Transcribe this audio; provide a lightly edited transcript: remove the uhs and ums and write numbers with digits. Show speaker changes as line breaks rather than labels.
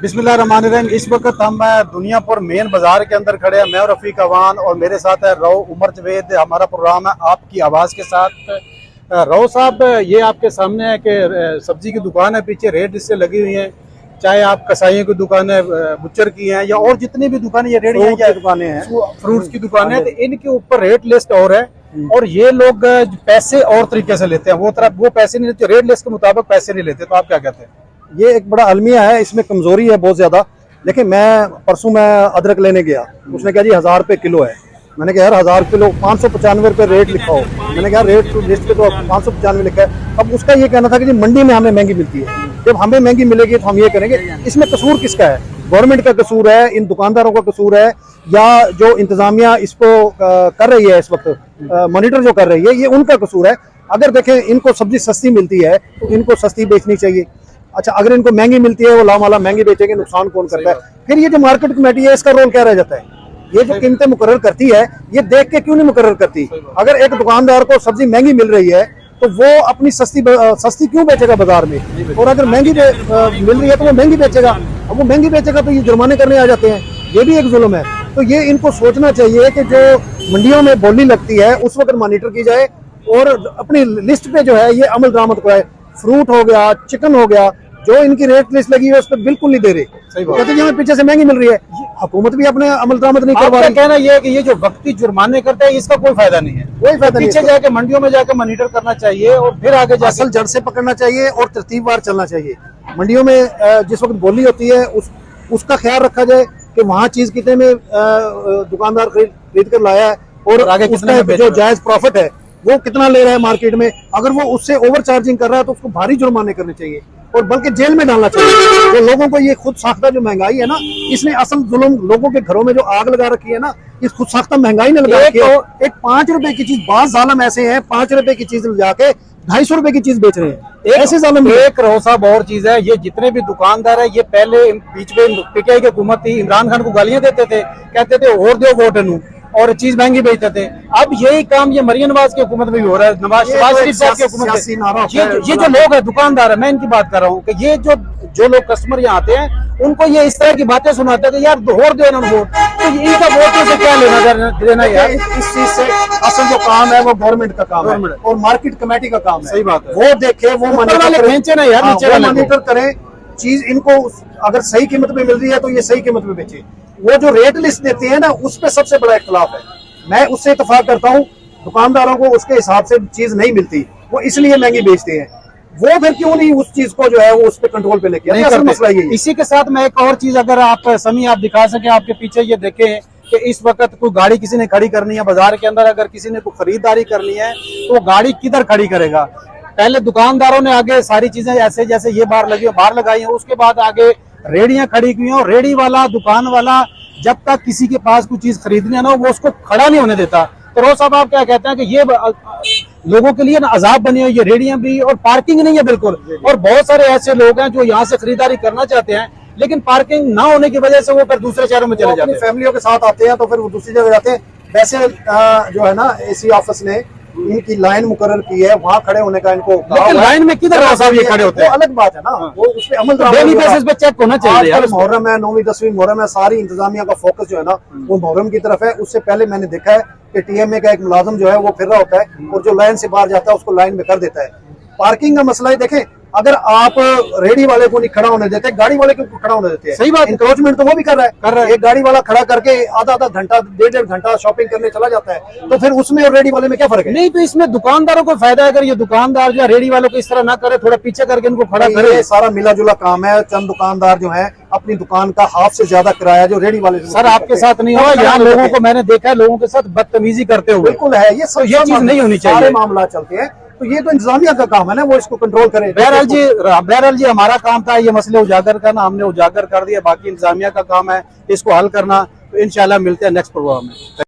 बिस्मिल्लाहिर्रहमानिर्रहीम। इस वक्त हम दुनियापुर मेन बाजार के अंदर खड़े हैं। मैं और रफीक अवान और मेरे साथ है रो उमर जवेद। हमारा प्रोग्राम है आपकी आवाज़ के साथ। रो साहब, ये आपके सामने है कि सब्जी की दुकान है, पीछे रेट इससे लगी हुई हैं, चाहे आप कसाईयों की दुकान है, बुच्चर की हैं या और जितनी भी दुकानें, ये रेडी की दुकानें हैं, फ्रूट्स की दुकानें हैं, तो इनके ऊपर रेट लिस्ट और है और ये लोग पैसे और तरीके से लेते हैं। वो पैसे नहीं लेते, रेट लिस्ट के मुताबिक पैसे नहीं लेते। तो आप क्या कहते हैं?
ये एक बड़ा अलमिया है, इसमें कमजोरी है बहुत ज्यादा। लेकिन परसों मैं अदरक लेने गया, उसने कहा जी 1000 रुपये किलो है। मैंने कहा यार 1000 किलो 595 रुपये रेट लिखा हो। मैंने कहा रेट लिस्ट पे तो 595 लिखा है। अब उसका ये कहना था कि जी मंडी में हमें महंगी मिलती है, जब हमें महंगी मिलेगी तो हम ये करेंगे। इसमें कसूर किसका है? गवर्नमेंट का कसूर है, इन दुकानदारों का कसूर है, या जो इंतजामिया इसको कर रही है इस वक्त मॉनिटर जो कर रही है, ये उनका कसूर है। अगर देखें इनको सब्जी सस्ती मिलती है तो इनको सस्ती बेचनी चाहिए। अच्छा, अगर इनको महंगी मिलती है वो लामाला महंगी बेचेंगे, नुकसान कौन करता है? फिर ये जो मार्केट कमेटी है इसका रोल क्या रह जाता है? ये जो कीमतें मुकर्रर करती है ये देख के क्यों नहीं मुकर्रर करती? अगर एक दुकानदार को सब्जी महंगी मिल रही है तो वो अपनी सस्ती क्यों बेचेगा बाजार में? और अगर महंगी मिल रही है तो वो महंगी बेचेगा। अब वो महंगी बेचेगा तो ये जुर्माने करने आ जाते हैं, ये भी एक जुल्म है। तो ये इनको सोचना चाहिए कि जो मंडियों में बोली लगती है उस वक्त मॉनिटर की जाए और अपनी लिस्ट पे जो है ये अमल दरामद कराए। फ्रूट हो गया, चिकन हो गया, जो इनकी रेट लिस्ट लगी है उस पर बिल्कुल नहीं दे रहे। कहते हैं हमें पीछे से महंगी मिल रही है, हुकूमत भी अपने अमल दरामद नहीं करवा रही।
कहना यह है कि ये जो वक्ती जुर्माने करते हैं इसका कोई फायदा नहीं है,
कोई फायदा नहीं।
पीछे जाके मंडियों में जाकर मॉनिटर करना चाहिए और फिर आगे
असल जड़ से पकड़ना चाहिए और तरतीबवार चलना चाहिए। मंडियों में जिस वक्त बोली होती है उसका ख्याल रखा जाए कि वहाँ चीज कितने में दुकानदार खरीद कर लाया है और आगे उसका जो जायज प्रॉफिट है वो कितना ले रहा है मार्केट में। अगर वो उससे ओवर चार्जिंग कर रहा है तो उसको भारी जुर्माने करने चाहिए और बल्कि जेल में डालना चाहिए। जो लोगों को ये खुद साख्ता जो महंगाई है ना, इसने असल जुल्म लोगों के घरों में जो आग लगा रखी है ना, इस खुद साख्ता महंगाई ने लगा रखी है। एक 5 रुपए की चीज, बात जालम ऐसे है 5 रुपए की चीज जाके 250 रुपए की चीज बेच रहे हैं। ऐसे जालम
एक रो साहब और चीज है, ये जितने भी दुकानदार है ये पहले बीच में पीटीआई की हुकूमत थी, इमरान खान को गालियां देते थे, कहते थे और दो वोट नू, और चीज महंगी बेचते थे। अब यही काम ये मरियम नवाज की हुकूमत में भी हो रहा है, नवाज शरीफ साहब की हुकूमत में। ये जो लोग है दुकानदार है, मैं इनकी बात कर रहा हूँ कि ये जो लोग कस्टमर यहाँ आते हैं उनको ये इस तरह की बातें सुनाते हैं कि यार और दो ना वोट, तो इनका वोट से क्या लेना देना यार?
इस चीज से असल जो काम है वो गवर्नमेंट का काम है और मार्केट कमेटी का काम है।
सही बात है,
वो देखे, वो
मॉनिटर ना यार,
मॉनिटर करें चीज। इनको अगर सही कीमत पे मिल रही है तो ये सही कीमत पे बेचे। वो जो रेट लिस्ट देते हैं ना उस पे सबसे बड़ा इख्तलाफ है। मैं उससे इत्तेफाक करता हूँ, दुकानदारों को उसके हिसाब से चीज नहीं मिलती, वो इसलिए महंगी बेचते हैं। वो फिर क्यों नहीं उस चीज को जो है वो उस पे कंट्रोल पे लेके आते? मसला ये।
इसी के साथ मैं एक और चीज अगर आप समी आप दिखा सके, आपके पीछे ये देखें कि इस वक्त कोई गाड़ी किसी ने खड़ी करनी है बाजार के अंदर, अगर किसी ने कोई खरीदारी करनी है तो वो गाड़ी किधर खड़ी करेगा? पहले दुकानदारों ने आगे सारी चीजें ऐसे जैसे ये बाहर लगाई है, उसके बाद आगे रेडियां खड़ी की हैं और रेडी वाला, दुकान वाला जब तक किसी के पास कोई चीज खरीदनी है ना वो उसको खड़ा नहीं होने देता। तो रोज साहब आप क्या कहते हैं कि ये लोगों के लिए ना अजाब बनी हुई, ये रेडियां भी, और पार्किंग नहीं है बिल्कुल। और बहुत सारे ऐसे लोग हैं जो यहाँ से खरीदारी करना चाहते हैं लेकिन पार्किंग ना होने की वजह से वो फिर दूसरे शहरों में चले जाते हैं,
फैमिलियों के साथ आते हैं तो फिर वो दूसरी जगह जाते हैं। वैसे जो है ना एसी ऑफिस ने इनकी लाइन मुकर्रर की है, वहाँ खड़े होने का इनको।
लेकिन लाइन में किधर साहब ये खड़े होते हैं?
अलग बात है ना, वो उस पे अमल
डेली बेसिस पे चेक होना चाहिए यार।
मुहर्रम है, 9वीं 10वीं मुहर्रम है, सारी इंतजामिया का फोकस जो है ना वो मुहर्रम की तरफ है। उससे पहले मैंने देखा है कि टीएमए का एक मुलाजिम जो है वो फिर रहा होता है और जो लाइन से बाहर जाता है उसको लाइन में कर देता है। पार्किंग का मसला ही देखें, अगर आप रेडी वाले को नहीं खड़ा होने देते, गाड़ी वाले को खड़ा होने देते हैं।
सही बात,
इंक्रोचमेंट तो वो भी कर रहा है। एक गाड़ी वाला खड़ा करके आधा घंटा, 1.5 घंटा शॉपिंग करने चला जाता है, तो फिर उसमें और रेडी वाले में क्या फर्क है?
नहीं, तो इसमें दुकानदारों को फायदा है। अगर ये दुकानदार जो रेडी वालों को इस तरह ना करे, थोड़ा पीछे करके इनको खड़ा करे।
सारा मिला जुला काम है। चंद दुकानदार जो है अपनी दुकान का हाफ से ज्यादा किराया जो रेडी वाले
सर आपके साथ नहीं हुआ, यहाँ लोगों को मैंने देखा है लोगों के साथ बदतमीजी करते हुए।
बिल्कुल है, ये
चीज नहीं होनी चाहिए।
सारे मामला चलते हैं तो ये तो इंतजामिया का काम है ना, वो इसको कंट्रोल करे।
बहरहाल जी हमारा काम था ये मसले उजागर करना, हमने उजागर कर दिया, बाकी इंतजामिया का काम है इसको हल करना। तो इंशाल्लाह मिलते हैं नेक्स्ट प्रोग्राम में।